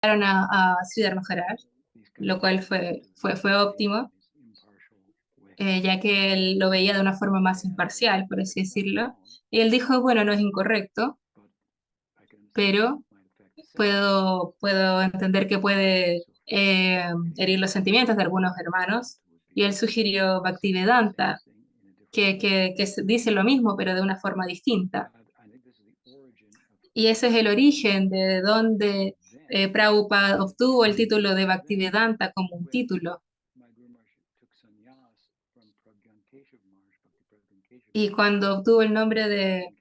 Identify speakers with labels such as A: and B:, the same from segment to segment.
A: a Sridhar Maharaj, lo cual fue óptimo, ya que él lo veía de una forma más imparcial, por así decirlo. Y él dijo, bueno, no es incorrecto, pero puedo entender que puede herir los sentimientos de algunos hermanos. Y él sugirió Bhaktivedanta, dice lo mismo, pero de una forma distinta. Y ese es el origen de donde Prabhupada obtuvo el título de Bhaktivedanta como un título. Y cuando obtuvo el nombre de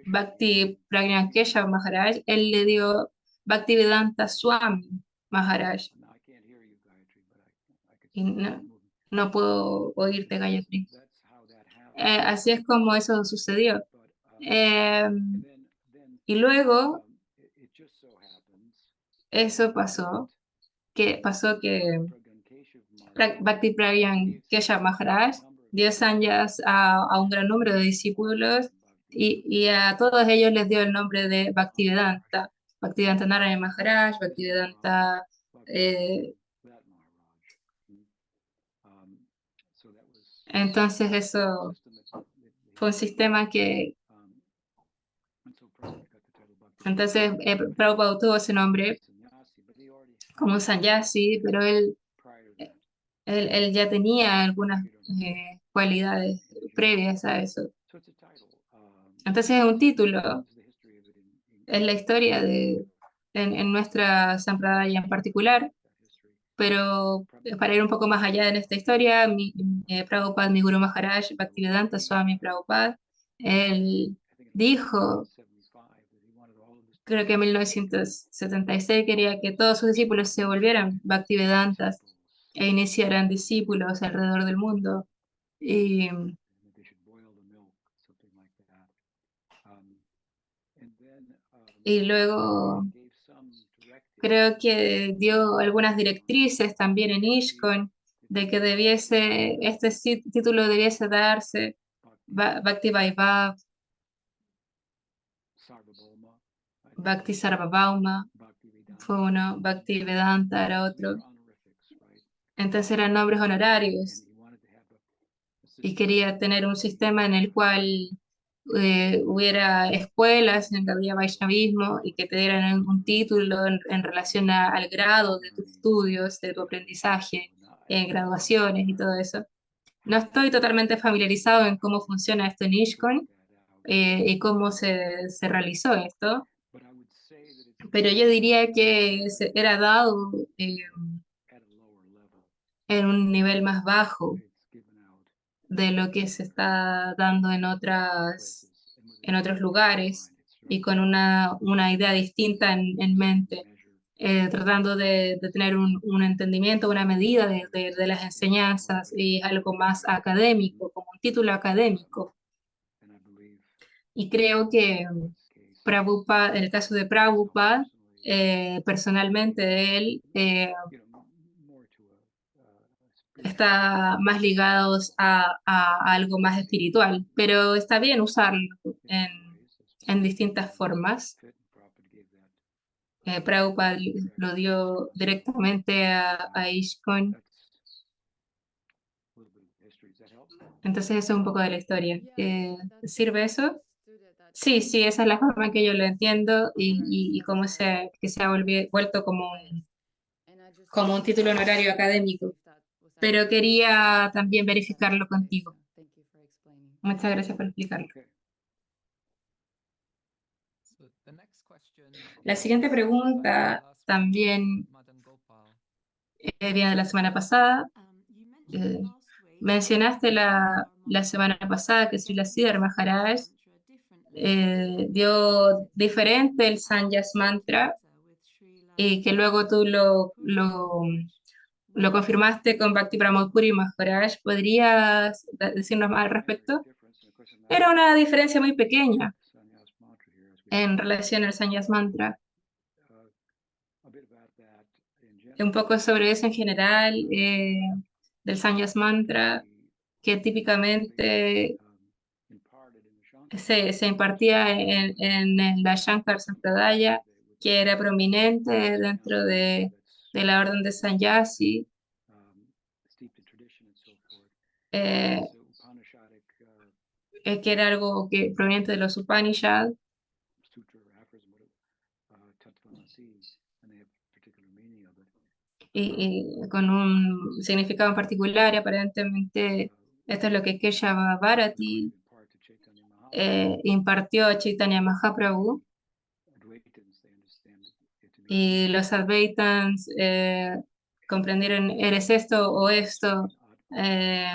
A: Bhakti Pragyan Keshav Maharaj, él le dio Bhaktivedanta Swami Maharaj. Y no puedo oírte, Gayatri. Así es como eso sucedió. Eh, y luego eso pasó que Bhakti Pragyan Keshav Maharaj dio sannyas a un gran número de discípulos y a todos ellos les dio el nombre de Bhaktivedanta. Bhaktivedanta Narayana Maharaj, Bhaktivedanta. eh, entonces, eso fue un sistema que. Entonces, Prabhupada obtuvo ese nombre como un sannyasi, pero él ya tenía algunas cualidades previas a eso. Entonces, es un título, es la historia en nuestra Sampradaya en particular, pero para ir un poco más allá en esta historia, Prabhupada, mi Guru Maharaj, Bhaktivedanta Swami Prabhupada, él dijo, creo que en 1976 quería que todos sus discípulos se volvieran Bhaktivedantas e iniciaran discípulos alrededor del mundo. Y, y luego creo que dio algunas directrices también en ISKCON de que título debiese darse Bhakti Vaibhav, Bhakti Sarvabhauma, fue uno, Bhakti Vedanta era otro. Entonces eran nombres honorarios y quería tener un sistema en el cual hubiera escuelas en el Gaudiya Vaishnavismo y que te dieran un título en relación al grado de tus estudios, de tu aprendizaje, graduaciones y todo eso. No estoy totalmente familiarizado en cómo funciona esto en ISKCON y cómo se realizó esto, pero yo diría que era dado en un nivel más bajo de lo que se está dando en otros lugares y con una idea distinta en mente, tratando de tener un entendimiento, una medida de las enseñanzas y algo más académico, como un título académico. Y creo que Prabhupada, en el caso de Prabhupada, personalmente él está más ligados a algo más espiritual, pero está bien usarlo en, en distintas formas. Prabhupada lo dio directamente a ISKCON, entonces eso es un poco de la historia. ¿Sirve eso? Sí, sí, esa es la forma en que yo lo entiendo y cómo que se ha vuelto como un título honorario académico, pero quería también verificarlo contigo. Muchas gracias por explicarlo. La siguiente pregunta también viene de la semana pasada. Eh, Mencionaste la semana pasada que Srila Sridhar Maharaj dio diferente el Sannyas Mantra y que luego tú lo confirmaste con Bhakti Pramod Puri Maharaj. ¿Podrías decirnos más al respecto? Era una diferencia muy pequeña en relación al Sannyas Mantra. Un poco sobre eso en general, del Sannyas Mantra, que típicamente se impartía en la Shankar Sampradaya, que era prominente dentro de la orden de Sannyasi, eh, que era algo que proveniente de los Upanishads y con un significado en particular, y aparentemente esto es lo que Keshava Bharati impartió a Chaitanya Mahaprabhu, y los Advaitans comprendieron, eres esto o esto, eh,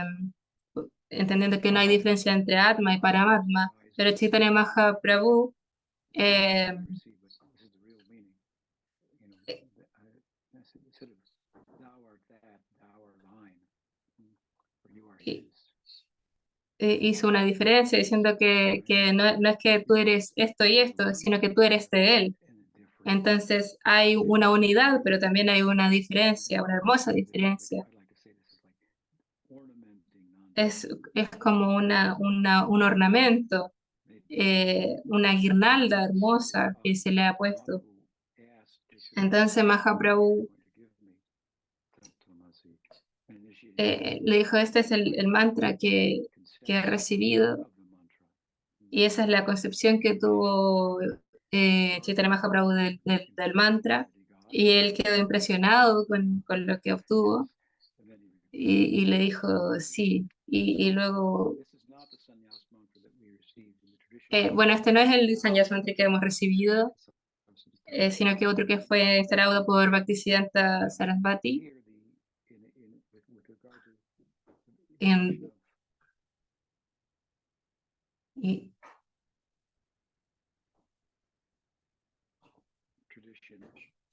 A: entendiendo que no hay diferencia entre Atma y Paramatma, pero Chaitanya Mahaprabhu eh, hi- hizo una diferencia diciendo que no es que tú eres esto y esto, sino que tú eres de él. Entonces hay una unidad, pero también hay una diferencia, una hermosa diferencia. Es como un ornamento, una guirnalda hermosa que se le ha puesto. Entonces Mahaprabhu le dijo, este es el mantra que he recibido, y esa es la concepción que tuvo Chaitanya Mahaprabhu del mantra, y él quedó impresionado con lo que obtuvo, y le dijo sí, y luego, bueno, este no es el Sannyas Mantra que hemos recibido, sino que otro que fue instaurado por Bhaktisiddhanta Sarasvati, en, y,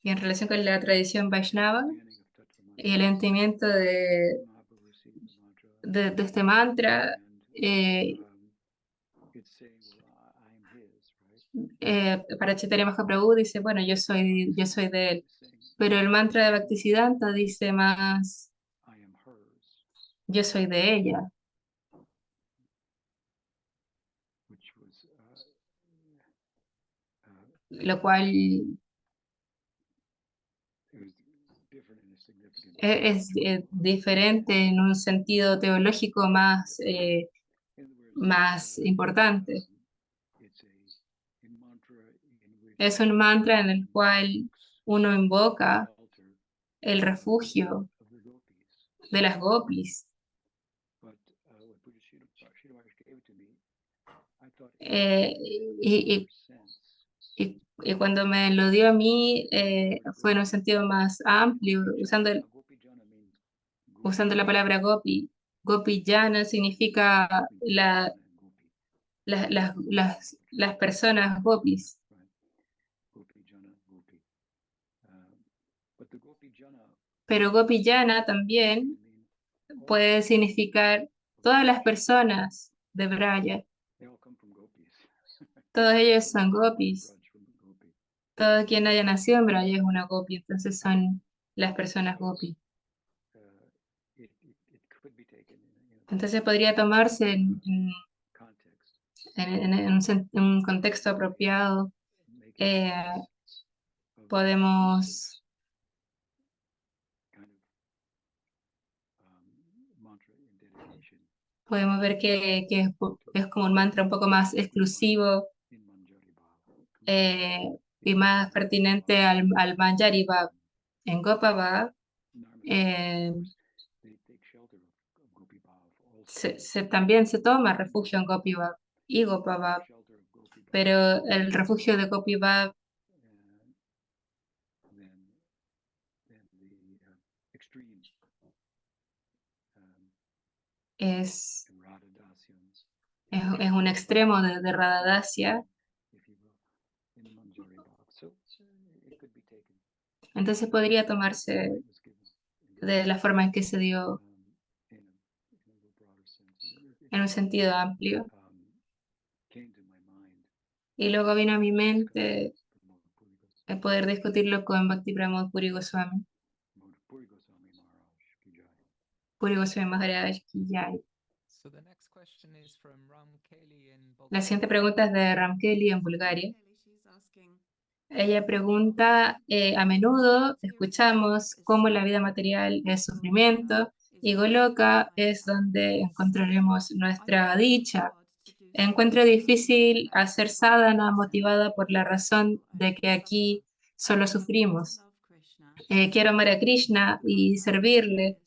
A: y en relación con la tradición Vaishnava y el entendimiento de este mantra. eh, para Chaitanya Mahaprabhu dice, bueno, yo soy de él, pero el mantra de Bhaktisiddhanta dice más, yo soy de ella, lo cual es, diferente en un sentido teológico más importante. Es un mantra en el cual uno invoca el refugio de las gopis. Eh, y, y- y cuando me lo dio a mí, fue en un sentido más amplio, usando la palabra gopi. Gopi Jana significa las personas gopis, pero Gopi Jana también puede significar todas las personas de Braya. Todos ellos son gopis. Todo quien haya nacido en Braya es una gopi, entonces son las personas gopi. Entonces podría tomarse en en un contexto apropiado. eh, podemos, podemos ver que es como un mantra un poco más exclusivo, eh, y más pertinente al Manjari Bhav. En Gopa Bhav eh, también se toma refugio en Gopi Bhav y Gopa Bhav, pero el refugio de Gopi Bhav es, es un extremo de Radhadasya. Entonces podría tomarse de la forma en que se dio en un sentido amplio. Y luego vino a mi mente el poder discutirlo con Bhakti Pramod Puri Goswami. Puri Goswami Maharaj Ki Jai.
B: So the next question is from Ram Kelly in
A: La siguiente
B: Bulgaria.
A: pregunta es de Ramkeli en Bulgaria. Ella pregunta, a menudo escuchamos cómo la vida material es sufrimiento y Goloka es donde encontraremos nuestra dicha. Encuentro difícil hacer sadhana motivada por la razón de que aquí solo sufrimos. Quiero amar a Krishna y servirle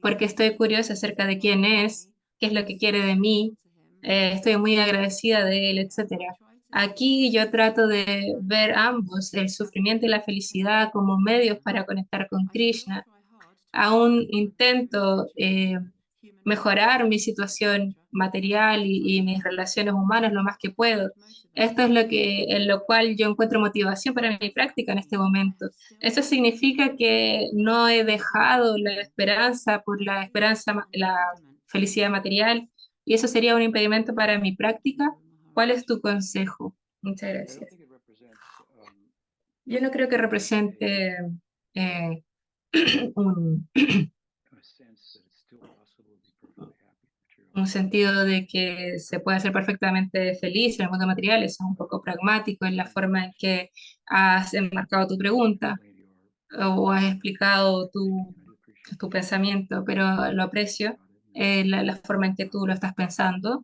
A: porque estoy curiosa acerca de quién es, qué es lo que quiere de mí, estoy muy agradecida de él, etcétera. Aquí yo trato de ver ambos, el sufrimiento y la felicidad, como medios para conectar con Krishna. Aún intento mejorar mi situación material y mis relaciones humanas lo más que puedo. Esto es lo que, en lo cual yo encuentro motivación para mi práctica en este momento. Eso significa que no he dejado la esperanza por la esperanza, la felicidad material, y eso sería un impedimento para mi práctica. ¿Cuál es tu consejo? Muchas gracias. Yo no creo que represente eh, un, un sentido de que se puede ser perfectamente feliz en el mundo material, eso es un poco pragmático en la forma en que has enmarcado tu pregunta o has explicado tu pensamiento, pero lo aprecio, la forma en que tú lo estás pensando.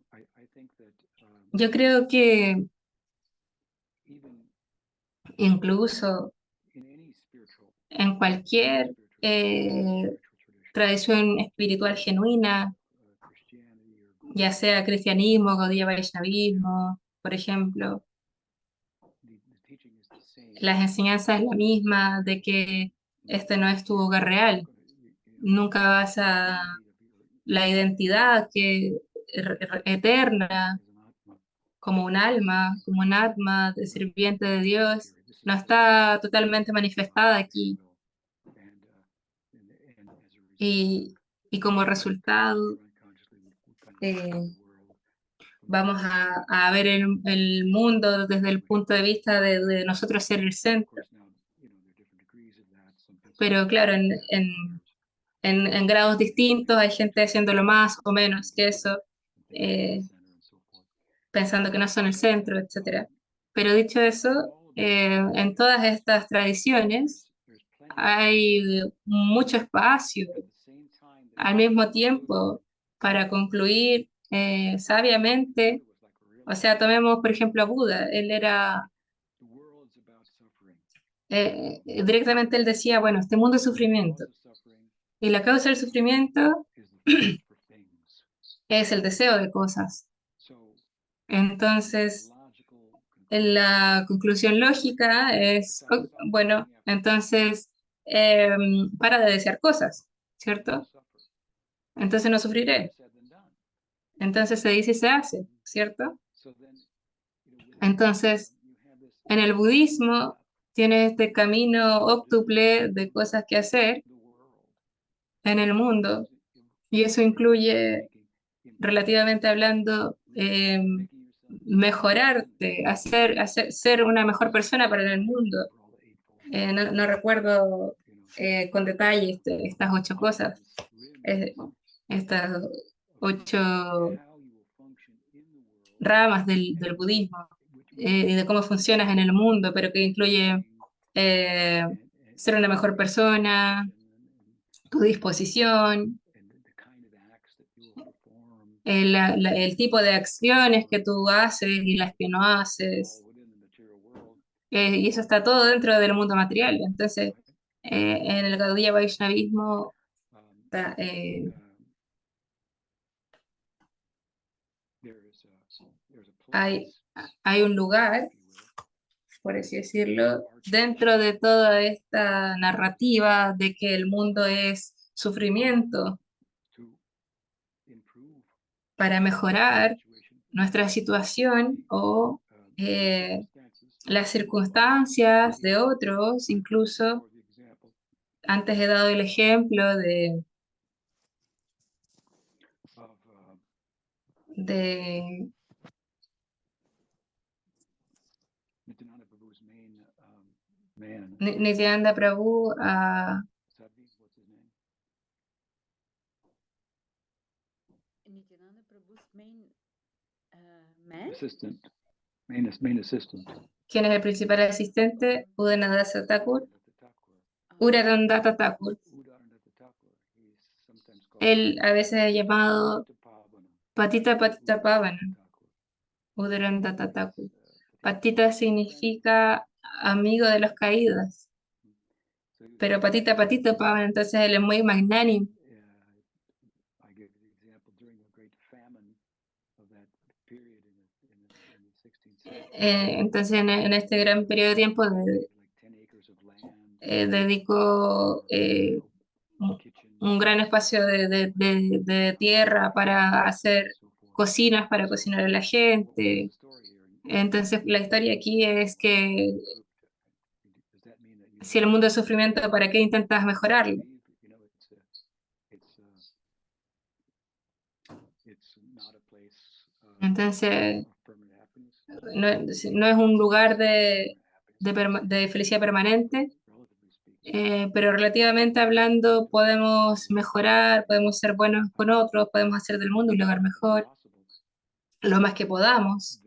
A: Yo creo que incluso en cualquier tradición espiritual genuina, ya sea cristianismo, Gaudiya Vaishnavismo, por ejemplo, las enseñanzas es la misma de que este no es tu hogar real. Nunca vas a la identidad que eterna, como un alma, como un atma de sirviente de Dios, no está totalmente manifestada aquí. Y, y como resultado, eh, vamos a ver el mundo desde el punto de vista de nosotros ser el centro. Pero claro, en grados distintos, hay gente haciéndolo más o menos que eso, eh, pensando que no son el centro, etcétera. Pero dicho eso, en todas estas tradiciones hay mucho espacio al mismo tiempo para concluir sabiamente. O sea, tomemos por ejemplo a Buda, él era, directamente él decía, bueno, este mundo es sufrimiento y la causa del sufrimiento es el deseo de cosas. Entonces, la conclusión lógica es, bueno, entonces para de desear cosas, ¿cierto? Entonces no sufriré. Entonces se dice y se hace, ¿cierto? Entonces, en el budismo tiene este camino óctuple de cosas que hacer en el mundo y eso incluye, relativamente hablando, mejorarte, ser una mejor persona para el mundo. No recuerdo con detalle estas 8 cosas, eh, estas 8 ramas del budismo y de cómo funcionas en el mundo, pero que incluye eh, ser una mejor persona, tu disposición, el tipo de acciones que tú haces y las que no haces, y eso está todo dentro del mundo material. Entonces, en el Gaudiya Vaishnavismo ta- eh, hay, hay un lugar, por así decirlo, dentro de toda esta narrativa de que el mundo es sufrimiento para mejorar nuestra situación o las circunstancias de otros. Incluso antes he dado el ejemplo de Nityananda Prabhu,
C: Nityananda Prabhu's main man?
D: Assistant, main assistant.
A: ¿Quién es el principal asistente? Udanadasa Thakur, Uradandatta Thakur. Él a veces es llamado Patita Patita Pavana, Udanadatta Thakur. Patita significa amigo de los caídos, pero Patita Patita Pavana, entonces él es muy magnánimo. Entonces en este gran periodo de tiempo dedicó un gran espacio de tierra para hacer cocinas, para cocinar a la gente. Entonces, la historia aquí es que si el mundo es sufrimiento, ¿para qué intentas mejorarlo? Entonces, no es un lugar de felicidad permanente, pero relativamente hablando podemos mejorar, podemos ser buenos con otros, podemos hacer del mundo un lugar mejor, lo más que podamos.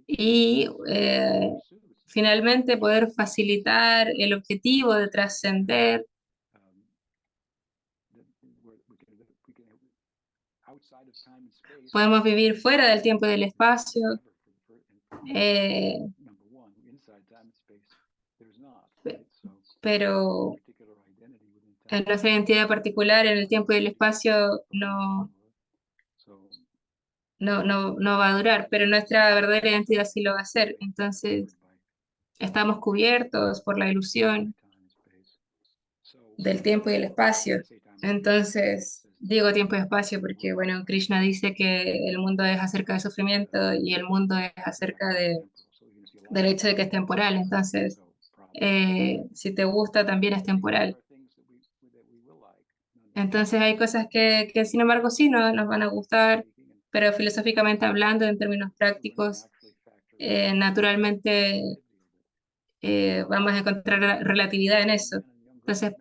A: Y finalmente poder facilitar el objetivo de trascender. Podemos vivir fuera del tiempo y del espacio, eh, pero en nuestra identidad particular en el tiempo y el espacio no va a durar, pero nuestra verdadera identidad sí lo va a hacer. Entonces, estamos cubiertos por la ilusión del tiempo y el espacio. Entonces, digo tiempo y espacio porque, bueno, Krishna dice que el mundo es acerca de sufrimiento y el mundo es acerca del hecho de que es temporal. Entonces, si te gusta, también es temporal. Entonces, hay cosas que sin embargo, sí nos van a gustar, pero filosóficamente hablando, en términos prácticos, naturalmente vamos a encontrar relatividad en eso. Entonces,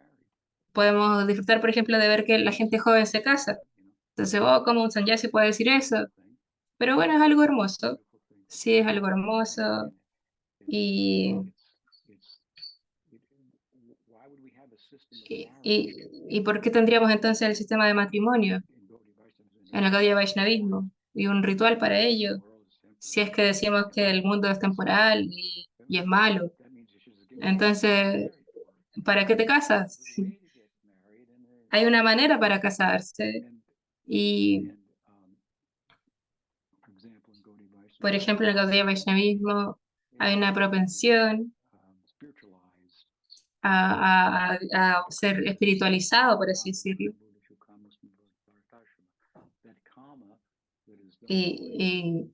A: podemos disfrutar, por ejemplo, de ver que la gente joven se casa. Entonces, oh, ¿cómo un sannyasi puede decir eso? Pero bueno, es algo hermoso. Sí, es algo hermoso. Y, y ¿por qué tendríamos entonces el sistema de matrimonio en el Gaudiya Vaishnavismo y un ritual para ello? Si es que decimos que el mundo es temporal y es malo. Entonces, ¿para qué te casas? Hay una manera para casarse y, por ejemplo, en el Gaudiya Vaishnavismo hay una propensión a ser espiritualizado, por así decirlo. Y,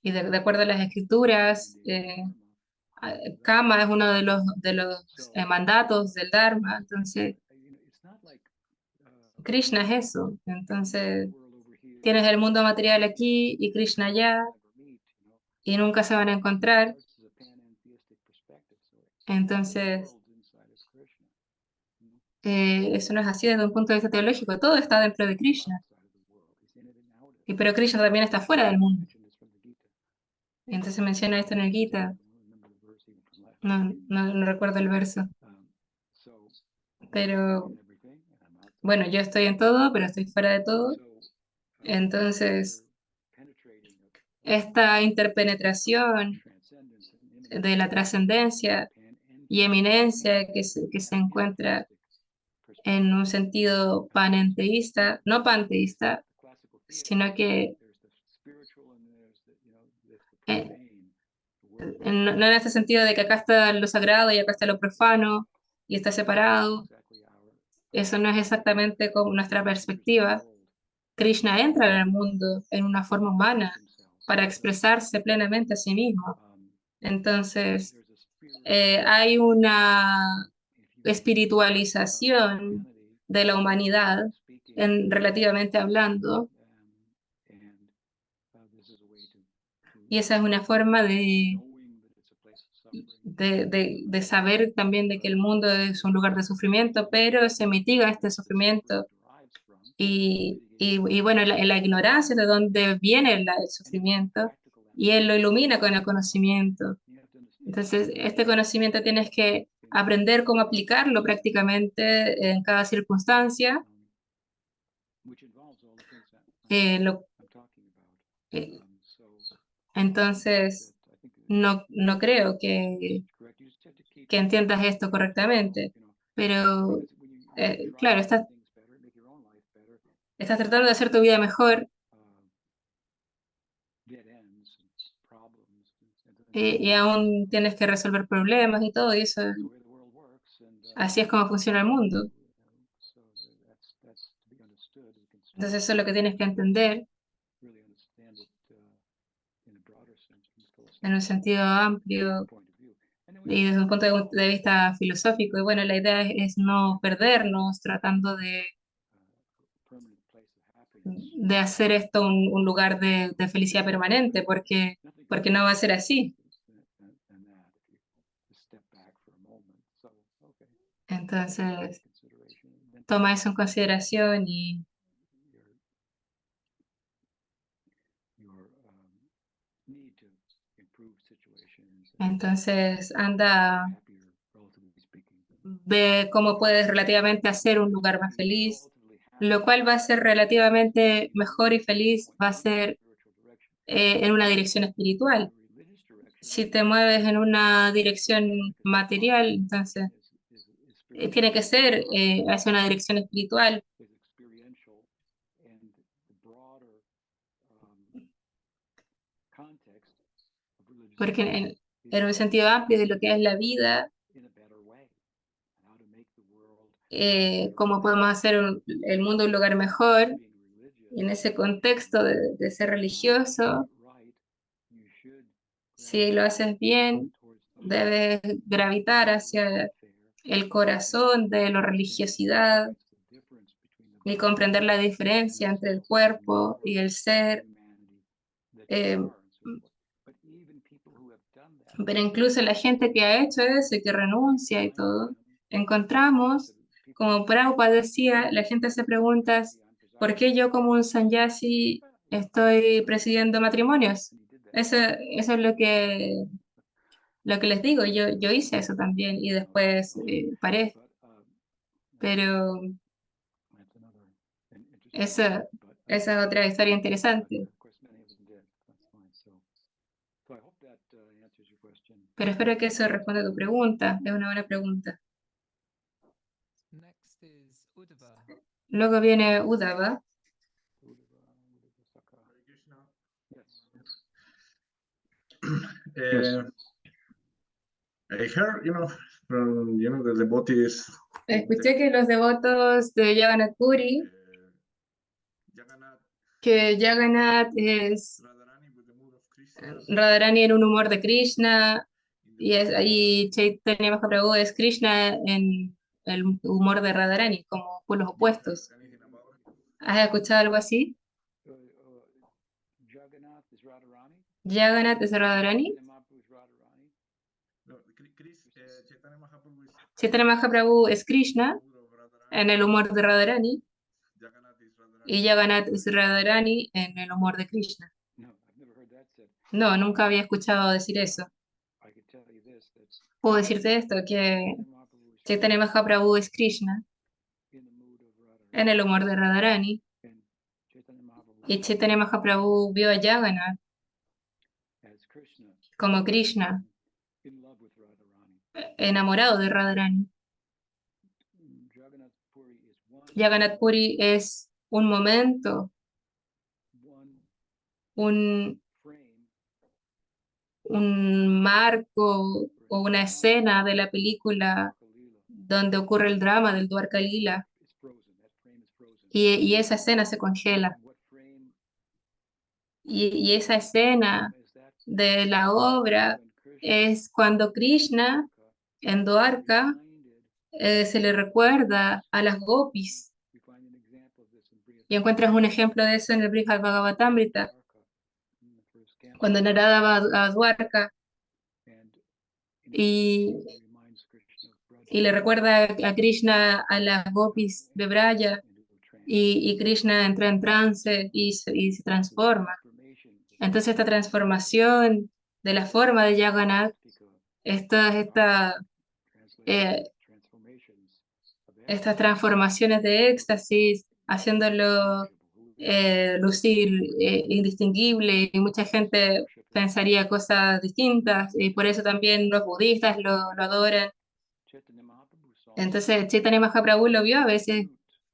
A: y de acuerdo a las escrituras, Kama es uno de los mandatos del Dharma, entonces Krishna es eso. Entonces tienes el mundo material aquí y Krishna allá y nunca se van a encontrar. Entonces, eso no es así desde un punto de vista teológico, todo está dentro de Krishna, pero Krishna también está fuera del mundo. Entonces menciona esto en el Gita, no recuerdo el verso, pero bueno, yo estoy en todo, pero estoy fuera de todo. Entonces, esta interpenetración de la trascendencia y eminencia que se encuentra en un sentido panenteísta, no panteísta, sino que eh, no en este sentido de que acá está lo sagrado y acá está lo profano y está separado. Eso no es exactamente como nuestra perspectiva. Krishna entra en el mundo en una forma humana para expresarse plenamente a sí mismo. Entonces, hay una espiritualización de la humanidad, relativamente hablando, y esa es una forma de saber también de que el mundo es un lugar de sufrimiento, pero se mitiga este sufrimiento Y bueno, la ignorancia de dónde viene el sufrimiento, y él lo ilumina con el conocimiento. Entonces, este conocimiento tienes que aprender cómo aplicarlo prácticamente en cada circunstancia. Eh, lo- eh, entonces, no creo que entiendas esto correctamente, pero claro, estás tratando de hacer tu vida mejor, y aún tienes que resolver problemas y todo, y eso, así es como funciona el mundo. Entonces, eso es lo que tienes que entender en un sentido amplio y desde un punto de vista filosófico. Y bueno, la idea es no perdernos tratando de hacer esto un lugar de felicidad permanente, porque no va a ser así. Entonces, toma eso en consideración y entonces anda, ve cómo puedes relativamente hacer un lugar más feliz, lo cual va a ser relativamente mejor y feliz, va a ser en una dirección espiritual. Si te mueves en una dirección material, entonces tiene que ser hacia una dirección espiritual, porque en un sentido amplio de lo que es la vida, cómo podemos hacer el mundo un lugar mejor, y en ese contexto de ser religioso, si lo haces bien, debes gravitar hacia el corazón de la religiosidad y comprender la diferencia entre el cuerpo y el ser. eh, pero incluso la gente que ha hecho eso y que renuncia y todo, encontramos, como Prabhupada decía, la gente hace preguntas: ¿por qué yo como un sannyasi estoy presidiendo matrimonios? Eso es lo que les digo. Yo hice eso también y después paré, pero esa, esa es otra historia interesante. Pero espero que eso responda a tu pregunta. Es una buena pregunta.
B: next is Uddhava.
A: Luego viene Uddhava.
C: Uh, I heard, from the devotees,
A: Escuché que los devotos de Jagannath Puri,
C: Jagannath,
A: que Jagannath es
C: Radharani with the mood of Krishna,
A: Radharani en un humor de Krishna, y Chaitanya Mahaprabhu es Krishna en el humor de Radharani, como por los
C: Did you heard
A: opuestos.
C: anything about it?
A: ¿Has escuchado algo así? Jagannath es Radharani,
C: No, Chaitanya Mahaprabhu is
A: Chaitanya Mahaprabhu es
C: in the
A: Krishna
C: mood of Radharani,
A: en el humor de Radharani,
C: Jagannath is
A: y
C: Radharani.
A: Jagannath es Radharani en el humor de Krishna. No, nunca había escuchado decir eso. Puedo decirte esto, que Chaitanya Mahaprabhu es Krishna en el humor de Radharani, y Chaitanya Mahaprabhu vio a Jagannath como Krishna, enamorado de Radharani. Jagannath Puri es un momento, un, un marco o una escena de la película donde ocurre el drama del Dwarka Lila, y esa escena se congela. Y esa escena de la obra es cuando Krishna en Dwarka se le recuerda a las gopis, y encuentras un ejemplo de eso en el Brihad Bhagavatamrita, cuando Narada va a Dwarka y, y le recuerda a Krishna a las gopis de Braya, y Krishna entra en trance y se transforma. Entonces esta transformación de la forma de Jagannath, esta, eh, estas transformaciones de éxtasis, haciéndolo lucir indistinguible, y mucha gente pensaría cosas distintas, y por eso también los budistas lo adoran. Entonces Chaitanya Mahaprabhu lo vio a veces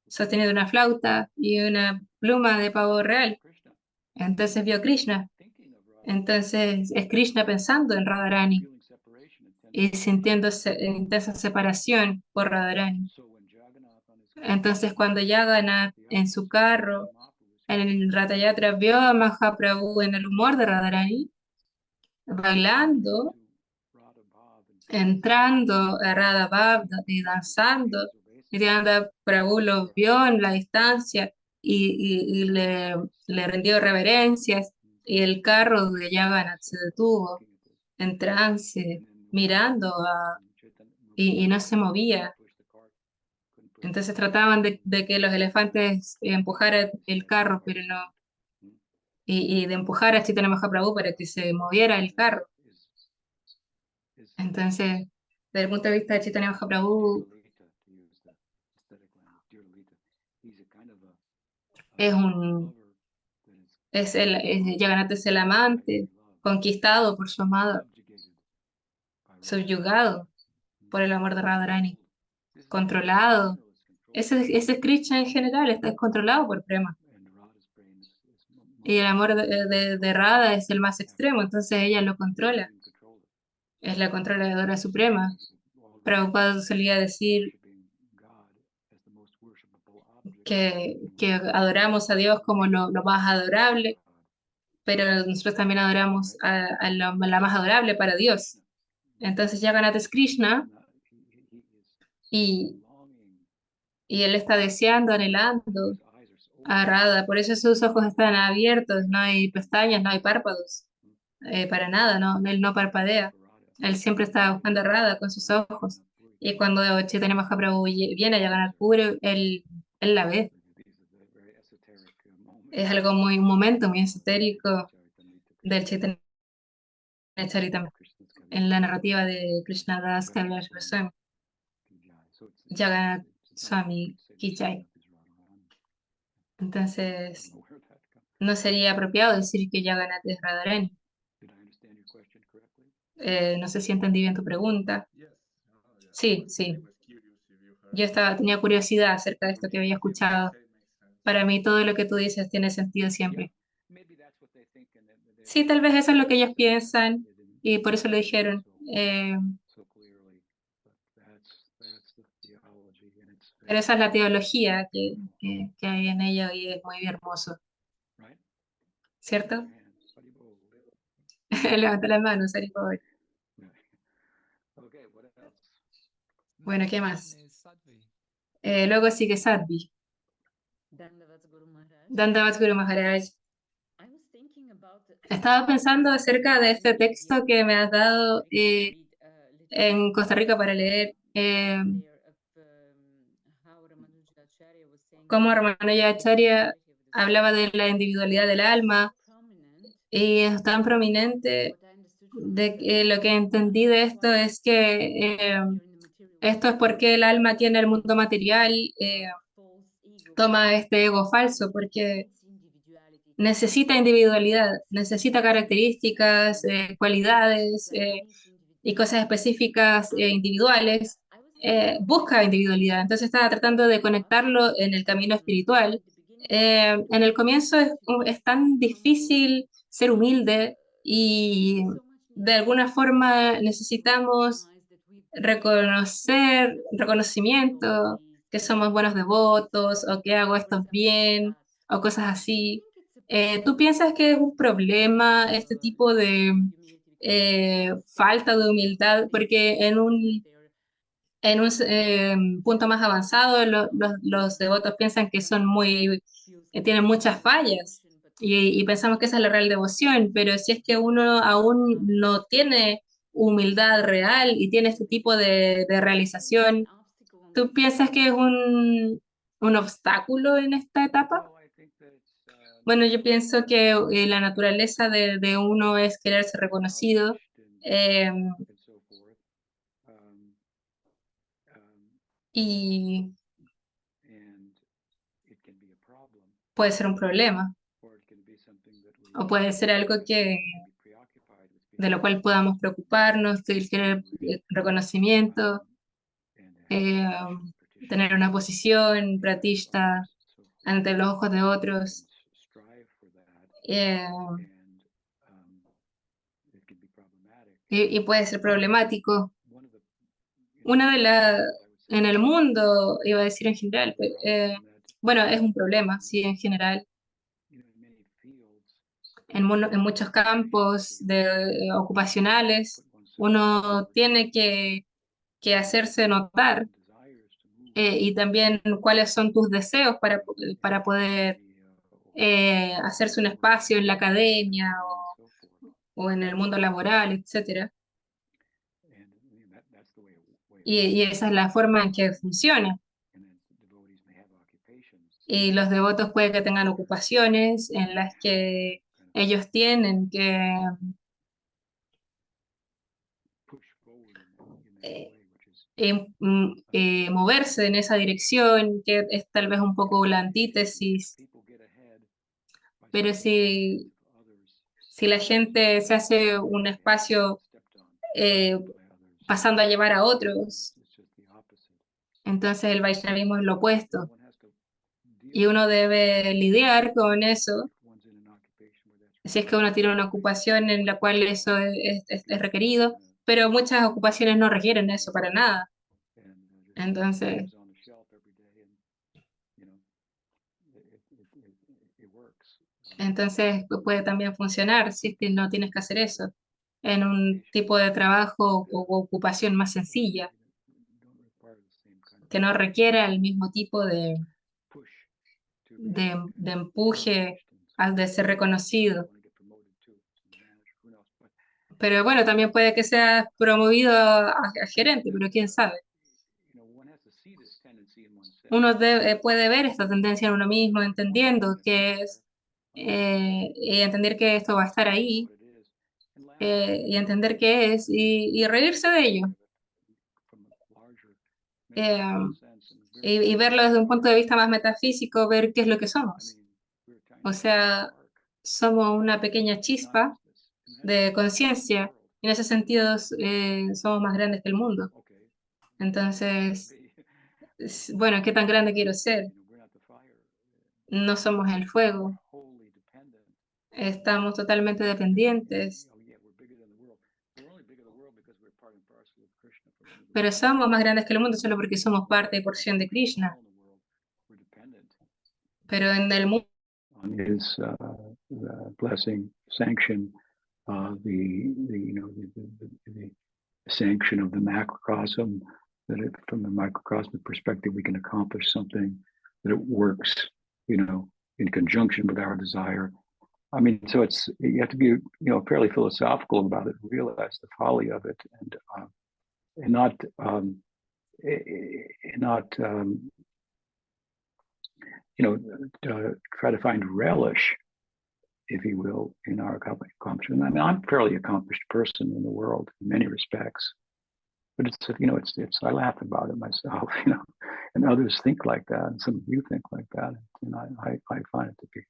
A: sosteniendo una flauta y una pluma de pavo real. Entonces vio a Krishna. Entonces es Krishna pensando en Radharani y sintiéndose intensa separación por Radharani. Entonces cuando Jagannath en su carro, en el Ratha Yatra, vio a Mahaprabhu en el humor de Radharani, bailando, entrando a Radha Bhav y danzando, Nityananda Prabhu lo vio en la distancia y le rindió reverencias, y el carro de Jagannath se detuvo en trance, mirando y no se movía. Entonces trataban de que los elefantes empujaran el carro, pero no, y de empujar a Chaitanya Mahaprabhu para que se moviera el carro. Entonces, desde el punto de vista de Chaitanya Mahaprabhu, es un, Jagannath es el amante, conquistado por su amada, subyugado por el amor de Radharani, controlado. Ese Krishna en general está descontrolado por Prema. Y el amor de Radha es el más extremo, entonces ella lo controla, es la controladora suprema. Prabhupada solía decir que adoramos a Dios como lo más adorable, pero nosotros también adoramos a la más adorable para Dios. Entonces Jagannath es Krishna y, y él está deseando, anhelando a Radha, por eso sus ojos están abiertos, no hay pestañas, no hay párpados, para nada, no, él no parpadea, él siempre está buscando a Radha con sus ojos. Y cuando Chaitanya Mahaprabhu viene a Jagannath Puri, él la ve. Es algo un momento muy esotérico del Chaitanya Charitamrita en la narrativa de Krishnadas Kaviraj Goswami, Jagannath Swami Ki Jai. Entonces, no sería apropiado decir que Jagannath es Radharani. No sé si entendí bien tu pregunta. Sí, sí. Tenía curiosidad acerca de esto que había escuchado. Para mí todo lo que tú dices tiene sentido siempre. Sí, tal vez eso es lo que ellos piensan y por eso lo dijeron. Pero esa es la teología que hay en ello y es muy hermoso, ¿cierto? Levanta las manos, Saripov. Bueno, ¿qué más? Luego sigue Sadhvi. Dandavat Guru Maharaj. Estaba pensando acerca de este texto que me has dado en Costa Rica para leer, cómo Ramanujacharya hablaba de la individualidad del alma, y es tan prominente de que lo que entendí de esto es que esto es porque el alma aquí en el mundo material toma este ego falso, porque necesita individualidad, necesita características, cualidades y cosas específicas individuales, busca individualidad. Entonces estaba tratando de conectarlo en el camino espiritual. En el comienzo es tan difícil ser humilde y de alguna forma necesitamos reconocimiento, que somos buenos devotos o que hago esto bien o cosas así. ¿Tú piensas que es un problema este tipo de falta de humildad? Porque en un punto más avanzado los devotos piensan que son tienen muchas fallas y pensamos que esa es la real devoción, pero si es que uno aún no tiene humildad real y tiene este tipo de realización, ¿tú piensas que es un obstáculo en esta etapa? Bueno, yo pienso que la naturaleza de uno es querer ser reconocido, em, y puede ser un problema o puede ser algo de lo cual podamos preocuparnos, el querer reconocimiento, eh, tener una posición pratishta ante los ojos de otros, eh, y puede ser problemático. Una de las, en el mundo, iba a decir en general, bueno, es un problema, sí, en general, en muchos campos ocupacionales, uno tiene que hacerse notar, y también cuáles son tus deseos para poder hacerse un espacio en la academia o en el mundo laboral, etcétera. Y esa es la forma en que funciona. Y los devotos puede que tengan ocupaciones en las que ellos tienen que eh, moverse en esa dirección, que es tal vez un poco la antítesis, pero si la gente se hace un espacio eh, pasando a llevar a otros, entonces el Vaishnavismo es lo opuesto. Y uno debe lidiar con eso si es que uno tiene una ocupación en la cual eso es requerido, pero muchas ocupaciones no requieren eso para nada. Entonces, puede también funcionar si es que no tienes que hacer eso en un tipo de trabajo o ocupación más sencilla, que no requiera el mismo tipo de empuje al de ser reconocido. Pero bueno, también puede que sea promovido a gerente, pero quién sabe. Uno puede ver esta tendencia en uno mismo, entendiendo que es, y entender que esto va a estar ahí, y entender qué es, y reírse de ello, eh, y verlo desde un punto de vista más metafísico, ver qué es lo que somos. O sea, somos una pequeña chispa de conciencia, y en ese sentido somos más grandes que el mundo. Entonces, bueno, ¿qué tan grande quiero ser? No somos el fuego, estamos totalmente dependientes, pero somos más grandes que el mundo solo porque somos parte y porción de Krishna. Pero en el mundo,
D: on his blessing, sanction, the sanction of the macrocosm, that from the microcosmic perspective, we can accomplish something, that it works, in conjunction with our desire. I mean, so you have to be, fairly philosophical about it, realize the folly of it, and not try to find relish, if you will, in our accomplishment. I mean, I'm a fairly accomplished person in the world in many respects, but it's I laugh about it myself, and others think like that, and some of you think like that, and I find it to be,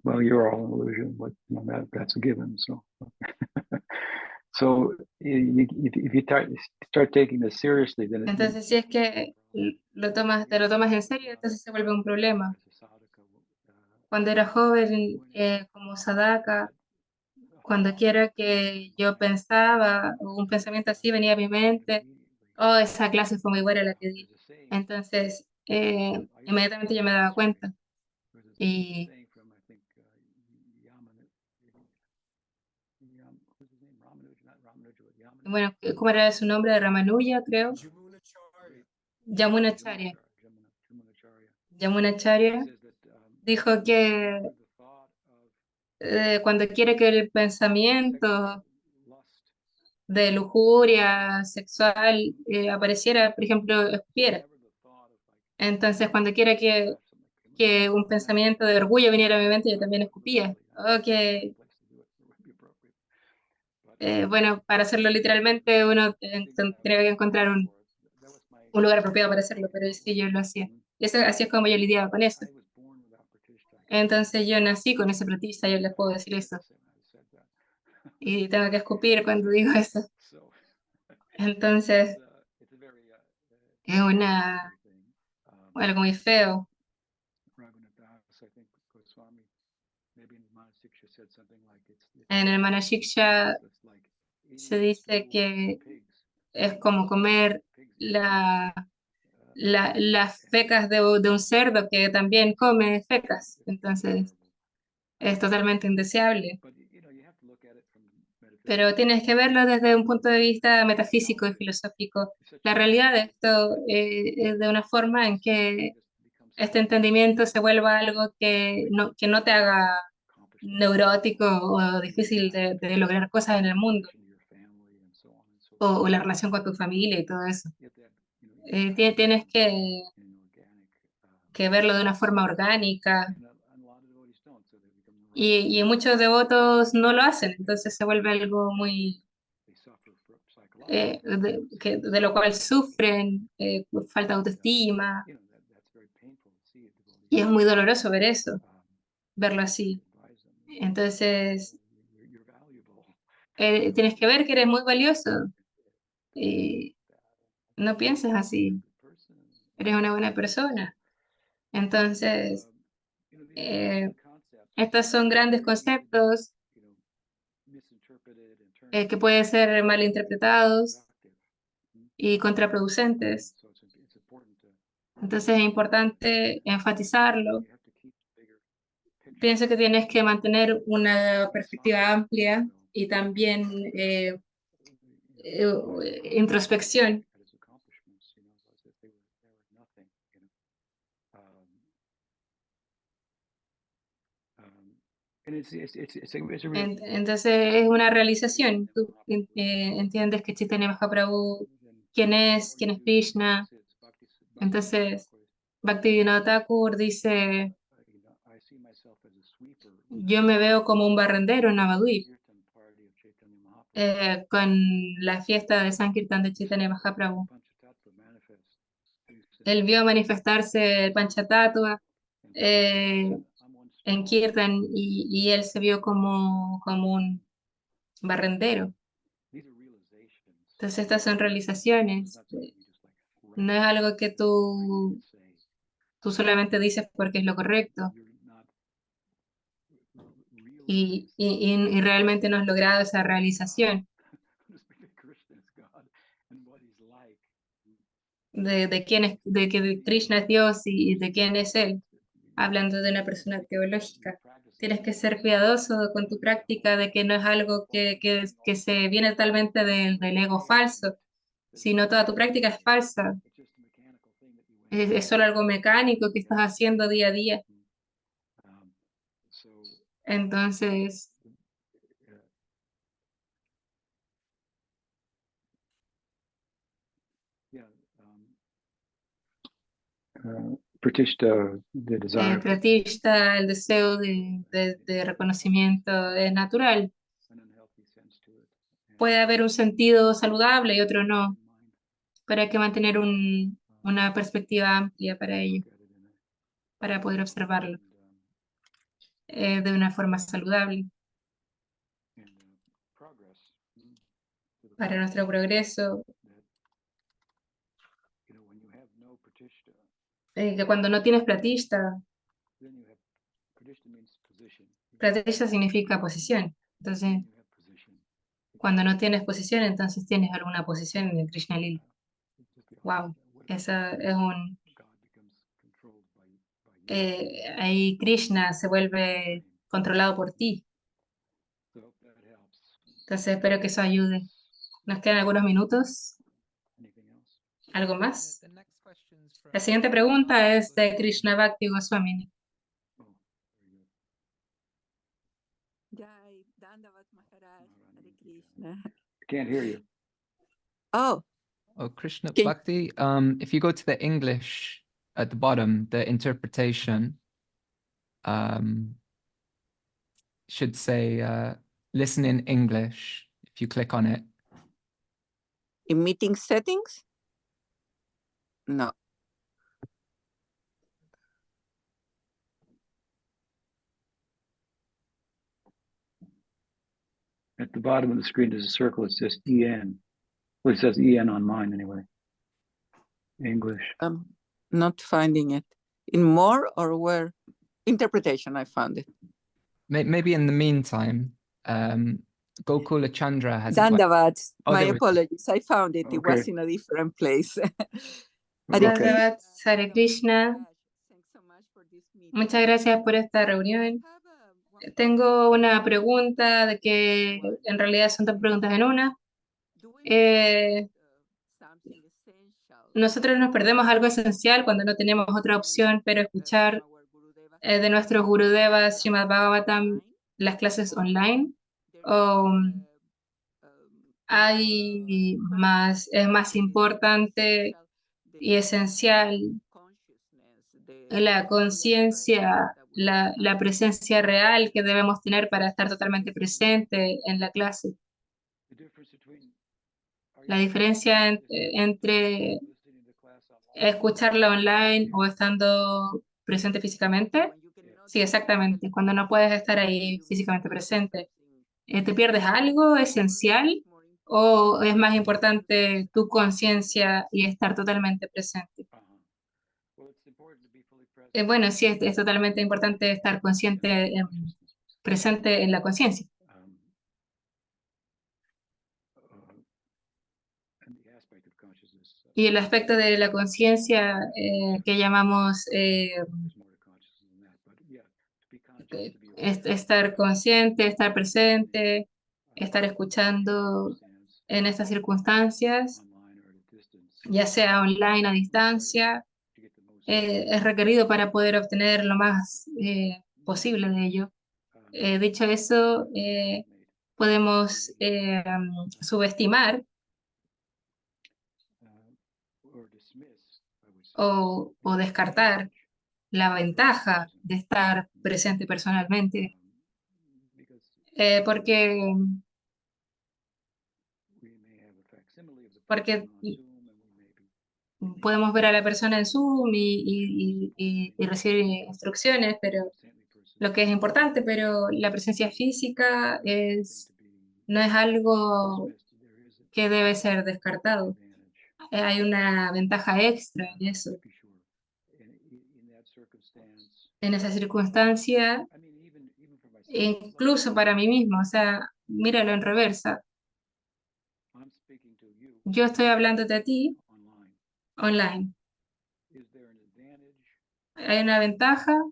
D: well, you're all an illusion, but that's a given. So, so if you start taking this seriously, then
A: entonces si es que te lo tomas en serio, entonces se vuelve un problema. Cuando era joven, como sadhaka, cuando quiera que yo pensaba, o un pensamiento así venía a mi mente, oh, esa clase fue muy buena la que di. Entonces, inmediatamente yo me daba cuenta. Y bueno, ¿cómo era su nombre? De Ramanuja, creo. Yamunacharya. Yamunacharya dijo que cuando quiere que el pensamiento de lujuria sexual apareciera, por ejemplo, escupiera. Entonces, cuando quiera que un pensamiento de orgullo viniera a mi mente, yo también escupía. O que, bueno, para hacerlo literalmente, uno tendría que encontrar un lugar apropiado para hacerlo, pero sí yo lo hacía. Y eso, así es como yo lidiaba con eso. Entonces yo nací con ese pratista, yo les puedo decir eso. Y tengo que escupir cuando digo eso. Entonces es algo muy feo. En el Manashiksha se dice que es como comer las fecas de un cerdo que también come fecas. Entonces es totalmente indeseable. Pero tienes que verlo desde un punto de vista metafísico y filosófico. La realidad de esto es de una forma en que este entendimiento se vuelva algo que no te haga neurótico o difícil de lograr cosas en el mundo, o la relación con tu familia y todo eso. Tienes que verlo de una forma orgánica y muchos devotos no lo hacen, entonces se vuelve algo muy, de lo cual sufren, por falta de autoestima, y es muy doloroso ver eso, verlo así. Entonces, tienes que ver que eres muy valioso y no pienses así, eres una buena persona. Entonces, eh, estos son grandes conceptos que pueden ser malinterpretados y contraproducentes. Entonces es importante enfatizarlo. Pienso que tienes que mantener una perspectiva amplia y también introspección. Entonces es una realización. Tú entiendes que Chaitanya Mahaprabhu, quién es Krishna. Entonces, Bhaktivinoda Thakur dice, yo me veo como un barrendero en Navadvip, con la fiesta de Sankirtan de Chaitanya Mahaprabhu. Él vio manifestarse el Panchatattva en Kirtan y él se vio como un barrendero. Entonces estas son realizaciones, no es algo que tú solamente dices porque es lo correcto y realmente no has logrado esa realización de que Krishna es Dios y de quién es Él, hablando de una persona teológica. Tienes que ser cuidadoso con tu práctica de que no es algo que se viene totalmente del ego falso, sino toda tu práctica es falsa. Es solo algo mecánico que estás haciendo día a día. Entonces,
D: Pratishta, the desire for
A: Pratishta, el deseo de reconocimiento es natural. Puede haber un sentido saludable y otro no, pero hay que mantener una perspectiva amplia para ello, para poder observarlo de una forma saludable. Para nuestro progreso, que cuando no tienes pratishta, pratishta significa posición. Entonces, cuando no tienes posición, entonces tienes alguna posición en el Krishna Lila. Wow, esa es ahí Krishna se vuelve controlado por ti. Entonces espero que eso ayude. Nos quedan algunos minutos. ¿Algo más?
B: The next question's from
A: La siguiente pregunta es de Krishna Bhakti Goswami.
E: Jai, Dandavat Maharaj, Hare Krishna.
D: Can't hear you.
E: Oh,
B: Oh, Krishna
E: Okay.
B: Bhakti. If you go to the English at the bottom, the interpretation should say listen in English if you click on it.
E: In meeting settings? No.
D: At the bottom of the screen, there's a circle that says EN. Well, it says EN on mine anyway. English.
E: Not finding it. In more or where? Interpretation, I found it.
B: Maybe in the meantime, Gokula Chandra has a que-
E: Dandavad,
B: Oh,
E: my
B: there we-
E: apologies. I found it. It was
D: Okay.
E: in a different place.
D: Okay.
A: Dandavad, Hare Krishna.
E: Thanks so much for this meeting.
A: Muchas gracias por esta reunión. Tengo una pregunta de que en realidad son dos preguntas en una. Nosotros nos perdemos algo esencial cuando no tenemos otra opción, pero escuchar de nuestro Gurudeva Srimad Bhagavatam las clases online. O es más importante y esencial la conciencia, la presencia real que debemos tener para estar totalmente presente en la clase. La diferencia entre escucharla online o estando presente físicamente. Sí, exactamente. Cuando no puedes estar ahí físicamente presente, ¿te pierdes algo esencial o es más importante tu conciencia y estar totalmente presente? Bueno, sí, es totalmente importante estar consciente, presente en la conciencia. Y el aspecto de la conciencia que llamamos estar consciente, estar presente, estar escuchando en estas circunstancias, ya sea online a distancia, es requerido para poder obtener lo más posible de ello. Dicho eso, podemos subestimar o descartar la ventaja de estar presente personalmente, porque podemos ver a la persona en Zoom y recibir instrucciones, pero lo que es importante, pero la presencia física no es algo que debe ser descartado. Hay una ventaja extra en eso. En esa circunstancia, incluso para mí mismo, o sea, míralo en reversa. Yo estoy hablándote a ti online. Hay una ventaja.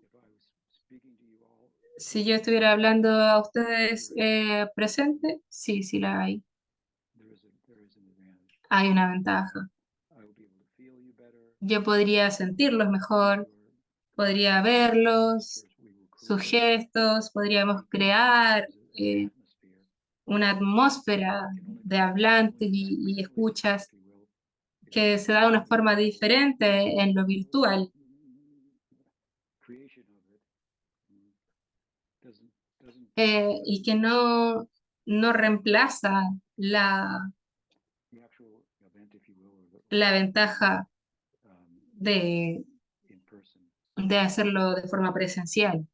A: Si yo estuviera hablando a ustedes presente, sí, sí la hay. Hay una ventaja. Yo podría sentirlos mejor, podría verlos, sus gestos, podríamos crear una atmósfera de hablantes y escuchas que se da de una forma diferente en lo virtual. Y que no reemplaza la ventaja de hacerlo de forma presencial.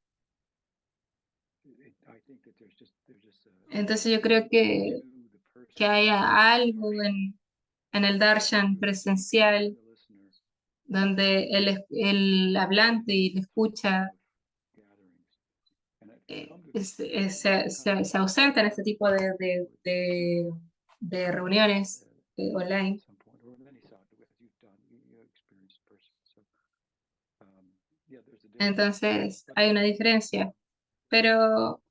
A: Entonces yo creo que haya algo en el darshan presencial donde el hablante y el escucha se ausenta en este tipo de reuniones online. Entonces hay una diferencia, pero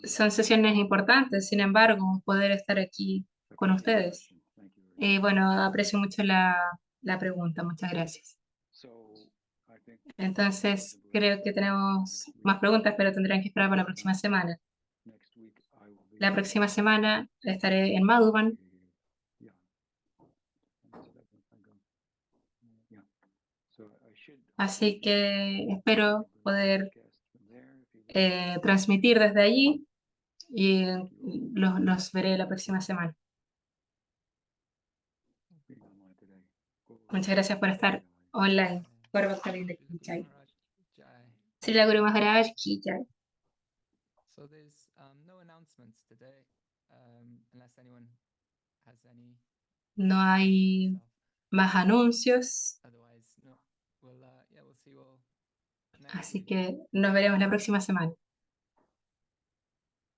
A: son sesiones importantes, sin embargo, poder estar aquí con ustedes. Y bueno, aprecio mucho la pregunta, muchas gracias. Entonces, creo que tenemos más preguntas, pero tendrán que esperar para la próxima semana. La próxima semana estaré en Madhuban. Así que espero poder transmitir desde allí y los veré la próxima semana. Muchas gracias por estar online. Guru Maharaj ki jai.
B: Jai.
A: Srila Guru Maharaj ki jai.
B: So there's no announcements today, unless anyone has any.
A: No hay más anuncios,
B: Otherwise, no. We'll see you all next
A: así
B: week.
A: que nos veremos la próxima semana.